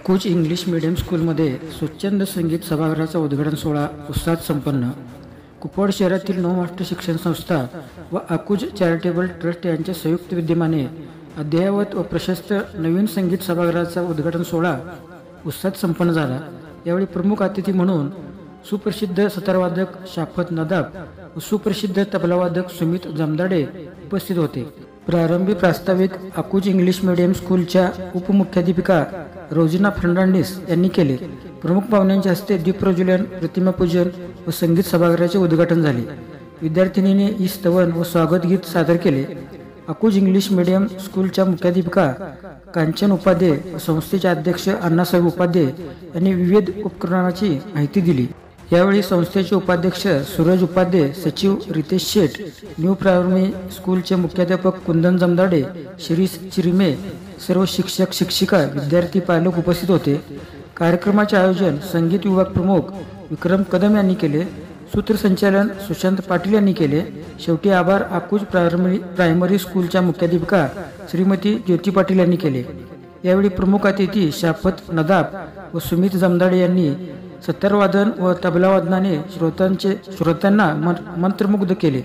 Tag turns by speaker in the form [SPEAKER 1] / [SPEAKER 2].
[SPEAKER 1] अकूज English medium स्कूलमध्ये स्वच्छंद संगीत सभागृहाचा उद्घाटन सोहळा उत्साहात संपन्न. कुपवाड शहरातील नवराष्ट्र शिक्षण संस्था व अकूज चॅरिटेबल ट्रस्ट यांच्या संयुक्त विद्यमाने अद्ययावत व प्रशस्त नवीन संगीत सभागृहाचा उद्घाटन सोहळा उत्साहात संपन्न झाला. यावेळी प्रमुख अतिथी म्हणून सुप्रसिद्ध सतारवादक शाफत नदाब व सुप्रसिद्ध तबलावादक सुमित जमदाडे उपस्थित होते. प्रारंभी प्रास्ताविक अकूज इंग्लिश मीडियम स्कूलच्या उपमुख्याध्यापिका रोजिना फर्नांडिस यांनी केले. प्रमुख पाहुण्यांच्या हस्ते दीपप्रज्वलन, प्रतिमापूजन व संगीत सभागृहाचे उद्घाटन झाले. विद्यार्थिनींनी ई स्तवन व स्वागत गीत सादर केले. अकूज इंग्लिश मीडियम स्कूलच्या मुख्याध्यापिका कांचन उपाध्ये व संस्थेचे अध्यक्ष अण्णासाहेब उपाध्ये यांनी विविध उपक्रमांची माहिती दिली. यावेळी संस्थेचे उपाध्यक्ष सूरज उपाध्ये, सचिव रितेश शेठ, न्यू प्रायमरी स्कूलचे मुख्याध्यापक कुंदन जमदाडे, शिरीष चिरिमे, सर्व शिक्षक शिक्षिका, विद्यार्थी पालक उपस्थित होते. कार्यक्रमाचे आयोजन संगीत विभाग प्रमुख विक्रम कदम यांनी केले. सूत्रसंचालन सुशांत पाटील यांनी केले. शेवटी आभार अकूज प्रायमरी स्कूलच्या मुख्याध्यापिका श्रीमती ज्योती पाटील यांनी केले. यावेळी प्रमुख अतिथी शाफत नदाब व सुमित जमदाडे यांनी सतारवादन व तबलावादनाने श्रोत्यांना मंत्रमुग्ध केले.